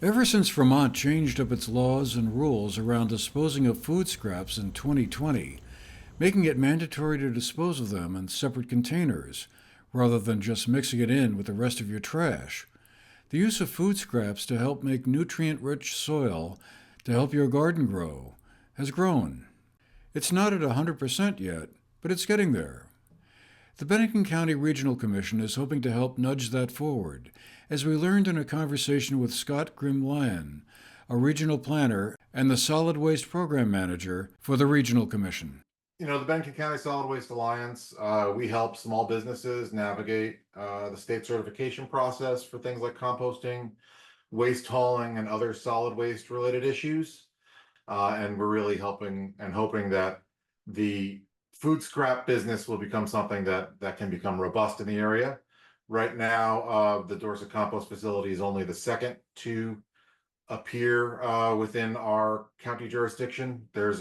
Ever since Vermont changed up its laws and rules around disposing of food scraps in 2020, making it mandatory to dispose of them in separate containers rather than just mixing it in with the rest of your trash, the use of food scraps to help make nutrient rich soil to help your garden grow has grown. It's not at 100% yet, but it's getting there. The Bennington County Regional Commission is hoping to help nudge that forward, as we learned in a conversation with Scott Grimm-Lyon, a regional planner and the Solid Waste Program Manager for the Regional Commission. The Bennington County Solid Waste Alliance, we help small businesses navigate the state certification process for things like composting, waste hauling, and other solid waste related issues. And we're really helping and hoping that the food scrap business will become something that can become robust in the area. Right now, the Dorset Compost facility is only the second to appear within our county jurisdiction. There's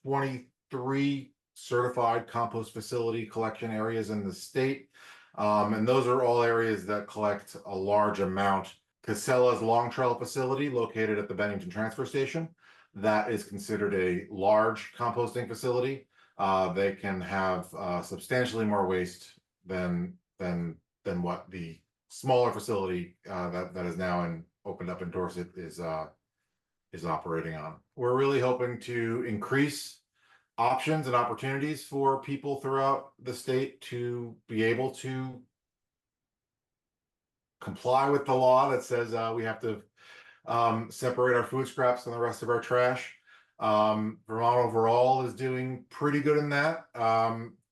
23 certified compost facility collection areas in the state. And those are all areas that collect a large amount. Casella's Long Trail facility, located at the Bennington Transfer Station, that is considered a large composting facility. They can have substantially more waste than what the smaller facility that is now opened up in Dorset is operating on. We're really hoping to increase options and opportunities for people throughout the state to be able to comply with the law that says we have to separate our food scraps from the rest of our trash. Vermont overall is doing pretty good in that.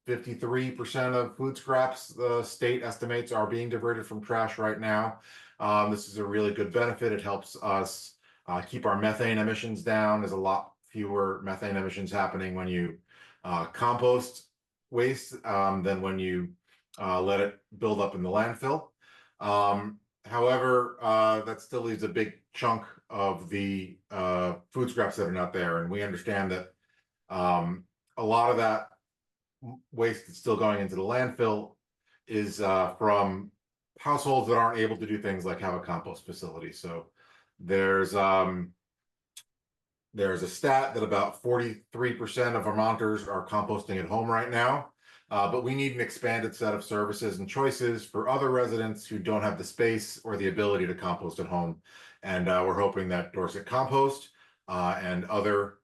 53% of food scraps the state estimates are being diverted from trash right now. This is a really good benefit. It helps us keep our methane emissions down. There's a lot fewer methane emissions happening when you compost waste than when you let it build up in the landfill. However, that still leaves a big chunk of the food scraps that are not there. And we understand that a lot of that waste that's still going into the landfill is from households that aren't able to do things like have a compost facility. So there's a stat that about 43% of Vermonters are composting at home right now. But we need an expanded set of services and choices for other residents who don't have the space or the ability to compost at home. And we're hoping that Dorset Compost and other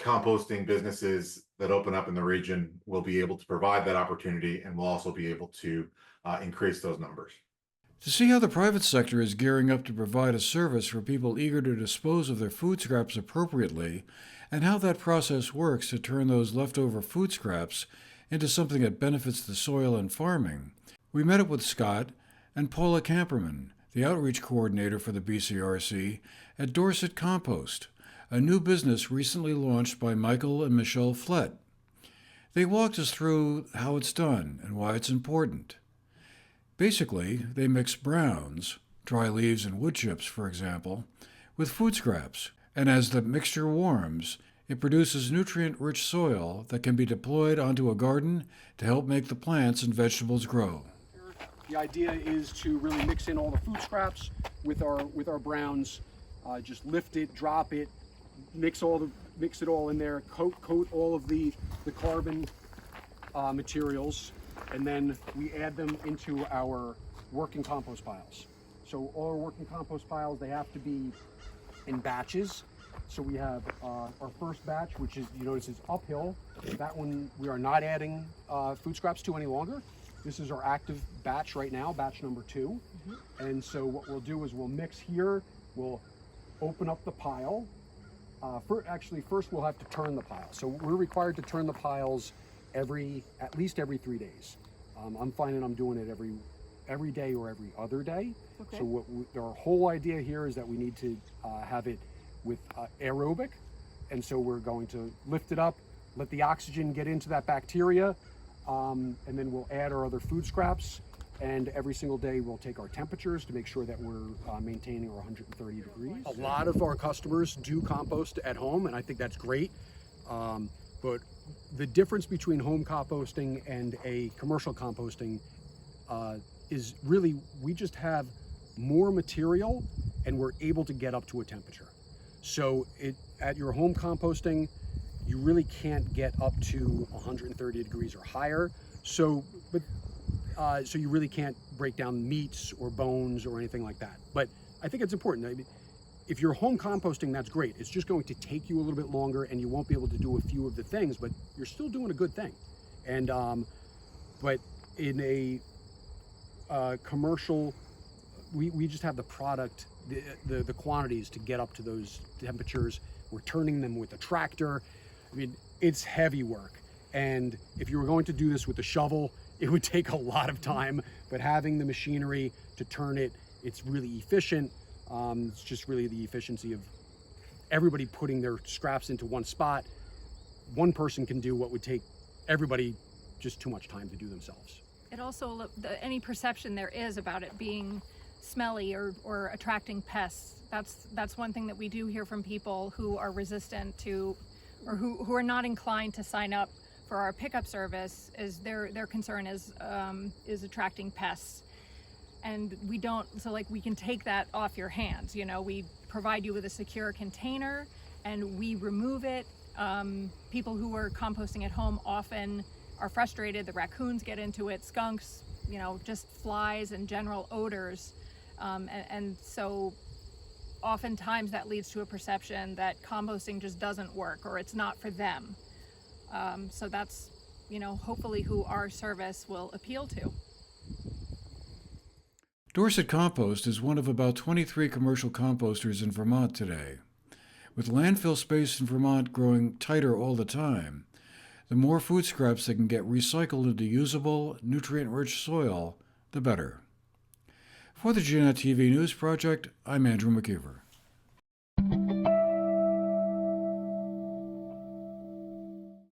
composting businesses that open up in the region will be able to provide that opportunity, and will also be able to increase those numbers. To see how the private sector is gearing up to provide a service for people eager to dispose of their food scraps appropriately, and how that process works to turn those leftover food scraps into something that benefits the soil and farming, we met up with Scott and Paula Camperman, the outreach coordinator for the BCRC, at Dorset Compost, a new business recently launched by Michael and Michelle Flett. They walked us through how it's done and why it's important. Basically, they mix browns, dry leaves and wood chips, for example, with food scraps, and as the mixture warms, it produces nutrient-rich soil that can be deployed onto a garden to help make the plants and vegetables grow. The idea is to really mix in all the food scraps with our browns, just lift it, drop it, mix it all in there, coat all of the carbon materials, and then we add them into our working compost piles. So all our working compost piles, they have to be in batches. So we have our first batch, which is, you notice, is uphill. That one we are not adding food scraps to any longer. This is our active batch right now, batch number 2. Mm-hmm. And so what we'll do is we'll mix here, we'll open up the pile. First we'll have to turn the pile. So we're required to turn the piles at least every 3 days. I'm finding I'm doing it every day or every other day. Okay. So our whole idea here is that we need to have it with aerobic, and so we're going to lift it up, let the oxygen get into that bacteria, and then we'll add our other food scraps, and every single day we'll take our temperatures to make sure that we're maintaining our 130 degrees. A lot of our customers do compost at home, and I think that's great, but the difference between home composting and a commercial composting is really, we just have more material and we're able to get up to a temperature. So at your home composting, you really can't get up to 130 degrees or higher. So you really can't break down meats or bones or anything like that. But I think it's important. I mean, if you're home composting, that's great. It's just going to take you a little bit longer, and you won't be able to do a few of the things, but you're still doing a good thing. And but in a commercial, we just have the product, the quantities to get up to those temperatures. We're turning them with a tractor. I mean, it's heavy work. And if you were going to do this with a shovel, it would take a lot of time, but having the machinery to turn it, it's really efficient. It's just really the efficiency of everybody putting their scraps into one spot. One person can do what would take everybody just too much time to do themselves. It also, any perception there is about it being smelly or attracting pests, that's one thing that we do hear from people who are resistant to, or who are not inclined to sign up for our pickup service, is their concern is attracting pests. And we don't, so like we can take that off your hands. You know, we provide you with a secure container and we remove it. People who are composting at home often are frustrated. The raccoons get into it, skunks, you know, just flies and general odors. And so oftentimes that leads to a perception that composting just doesn't work or it's not for them. So that's, you know, hopefully who our service will appeal to. Dorset Compost is one of about 23 commercial composters in Vermont today. With landfill space in Vermont growing tighter all the time, the more food scraps that can get recycled into usable, nutrient-rich soil, the better. For the GNAT-TV News Project, I'm Andrew McKeever.